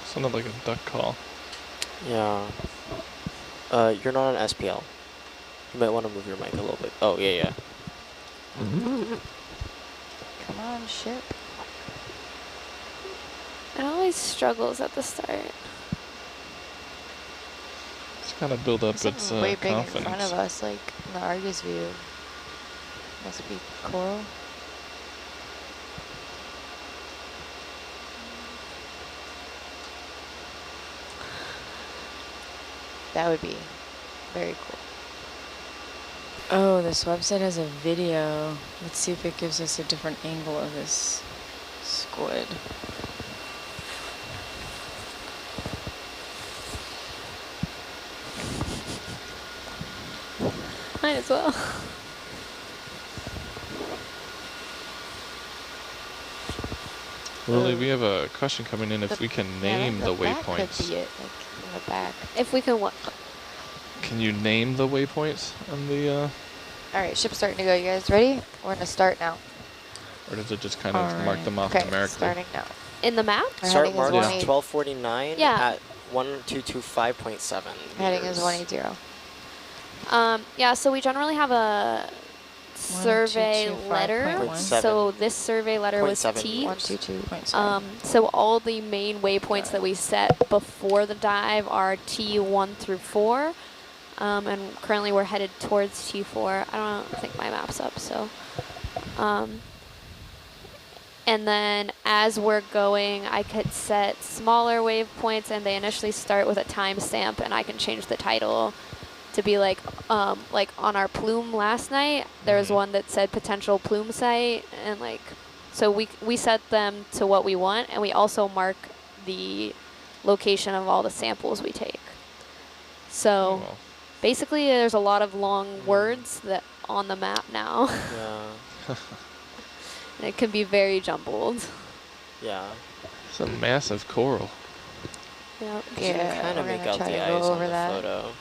Sounded like a duck call. Yeah. You're not on SPL. You might want to move your mic a little bit. Oh, yeah, yeah. Come on, ship. It always struggles at the start. It's kind of build up There's its something way big in front confidence. of us, like in the Argus view. Must be coral. That would be very cool. Oh, this website has a video. Let's see if it gives us a different angle of this squid. Might as well. Lily, we have a question coming in if The- we can Yeah, name the back could waypoints. be it, like in the back. If we can what? Can you name the waypoints on the, All right, ship's starting to go. You guys ready? We're gonna start now. or does it just kind of mark Alright. them off Okay, numerically? starting now. In the map? Our Start heading is march 180. 1249 Yeah. at 1225.7 Heading is meters. 180. Yeah, so we generally have a survey 1225.1. letter. 0.7. So this survey letter was 0.7 T. 122. 0.7. So all the main waypoints that we set before the dive are T1 through 4. And currently we're headed towards T4. I don't think my map's up, so. And then as we're going, I could set smaller waypoints, and they initially start with a timestamp, and I can change the title to be like on our plume last night, there was one that said potential plume site, and like, so we set them to what we want, and we also mark the location of all the samples we take. So Well, basically, there's a lot of long words that on the map now. Yeah. And it can be very jumbled. Yeah. it's a massive coral. Yep. You can Yeah, kind of we're make gonna out try the to eyes go on over the that. photo.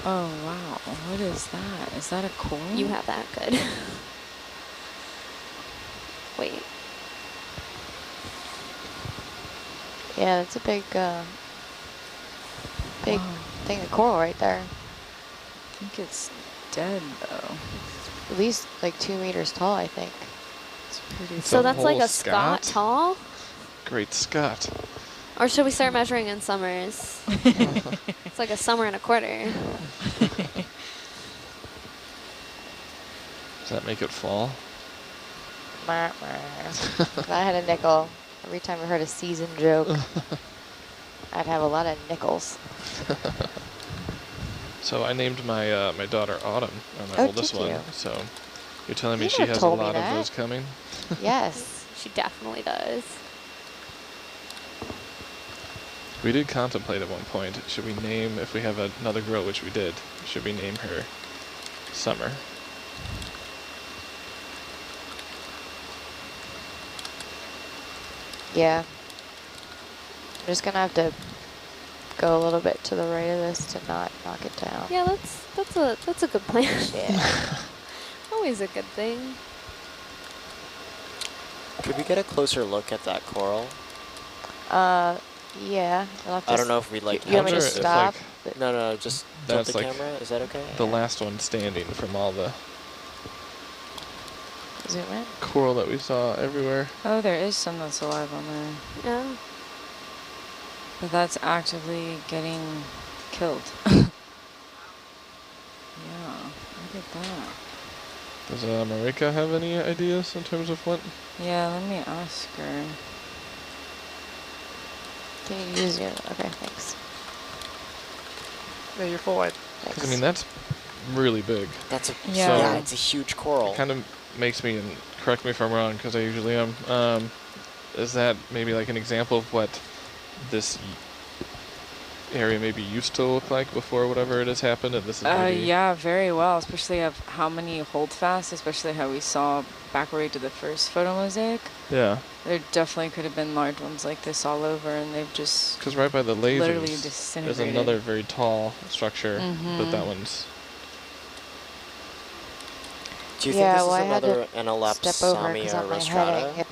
Oh, wow. What is that? Is that a coral? You have that good. Wait. Yeah, that's a big Wow. thing of coral right there. I think it's dead, though. At least like 2 meters tall, I think. It's pretty It's So a that's like whole a Scott Scott? tall? Great Scott. Or should we start measuring in summers? It's like a summer and a quarter. Does that make it fall? If I had a nickel, every time I heard a season joke, I'd have a lot of nickels. So I named my my daughter Autumn, or my Oh, oldest did one. you? So you're telling me You she never has a told me lot of that. those coming? Yes. She definitely does. We did contemplate at one point, should we name, if we have another girl, which we did, should we name her Summer? Yeah. I'm just gonna have to go a little bit to the right of this to not knock it down. Yeah, that's a good plan. Yeah. Always a good thing. Could we get a closer look at that coral? Yeah. I'll have to I don't know if we'd like to you want me to wonder if, stop? No, no, just tilt That's the like camera. Is that okay? the last one standing from all the Zoom in. coral that we saw everywhere. Oh, there is some that's alive on there. Yeah. But that's actively getting killed. Yeah, look at that. Does Marika have any ideas in terms of what? Yeah, let me ask her. Can you use your, okay, thanks. Yeah, you're forward. Because I mean, that's really big. That's a Yeah. yeah. It's a huge coral. Kind of makes me, and correct me if I'm wrong, because I usually am. Is that maybe like an example of what this area maybe used to look like before whatever it has happened? And this is maybe Yeah, very well, especially of how many hold fast, especially how we saw back where we did the first photo mosaic. yeah. There definitely could have been large ones like this all over, and they've just Because right by the literally lasers, there's disintegrated. another very tall structure, but that Mhm. one's Do you Yeah, think well, I this is had another to step over because Enelopsamia on my rostrata? heading.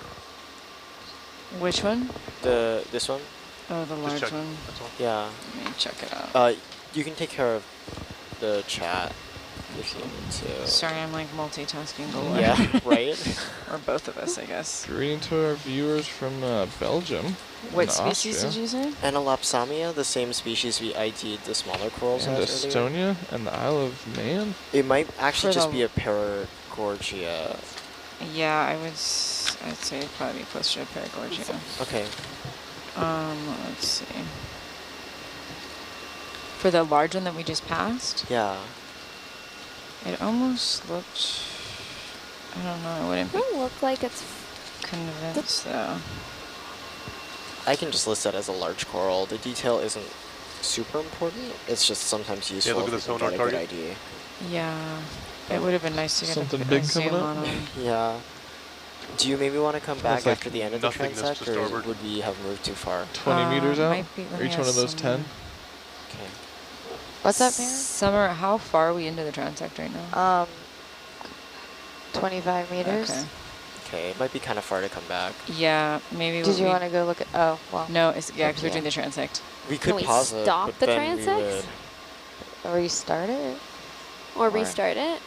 Which one? This one? Oh, the Just large check. one. That's all. Yeah. Let me check it out. You can take care of the chat if you need to. Sorry, I'm like multitasking galore. Yeah, right? Or both of us, I guess. greeting to our viewers from Belgium. What and species Austria, did you say? Enelopsamia, the same species we ID'd the smaller corals and as earlier. Estonia and the Isle of Man. It might actually For just the- be a Paragorgia. Yeah, I'd say it'd probably be closer to Paragorgia. Okay. Let's see. For the large one that we just passed, Yeah. it almost looked, I don't know, I wouldn't be Doesn't look like it's. convinced though. I can just list that as a large coral. The detail isn't super important. It's just sometimes useful look at if the we can sonar get a good target. idea. Yeah, it would have been nice to get Something a big zoom coming up? on them. Yeah. Do you maybe want to come back That's like after the end of the nothingness to transect, or starboard. would we have moved too far? 20 meters out? Might be, let Or me each one ask of those someone. 10? Okay. What's up, Mary? Summer, how far are we into the transect right now? 25 meters. Okay. Okay, it might be kind of far to come back. Yeah, maybe. Did you want to go look at, oh, well. No, it's yeah, because we're Yeah. doing the transect. We could we pause it, stop but the then we transect? would. Restart it? Or Or- restart it?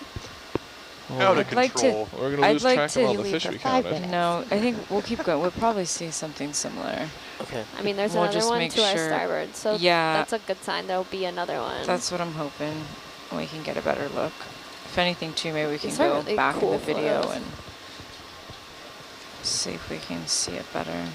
Out of I'd like to- control. We're going to I'd lose like track to of all the leave fish for we 5 counted. minutes. No, I think we'll keep going. We'll probably see something similar. Okay. I mean, there's We'll another just one make to our sure- starboard, so Yeah. that's a good sign. There'll be another one. That's what I'm hoping. We can get a better look. If anything, too, maybe we can These are go really back cool in the video photos. and see if we can see it better.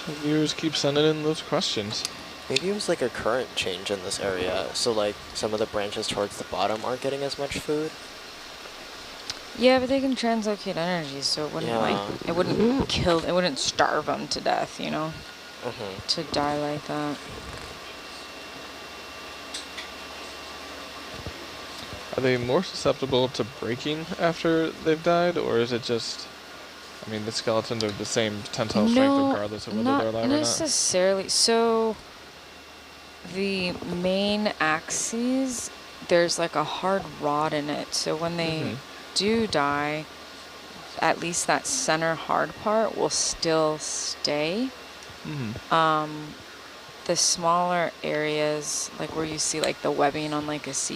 So viewers keep sending in those questions. Maybe it was like a current change in this area, so like some of the branches towards the bottom aren't getting as much food. Yeah, but they can translocate energy, so it wouldn't Yeah. it wouldn't kill, it wouldn't starve them to death, you know, Mm-hmm. to die like that. Are they more susceptible to breaking after they've died, or is it just, I mean, the skeletons are the same tensile strength regardless of whether not they're alive or not? necessarily. So the main axes, there's like a hard rod in it. So when they do die, at least that center hard part will still stay. Mm-hmm. The smaller areas, like where you see like the webbing on like a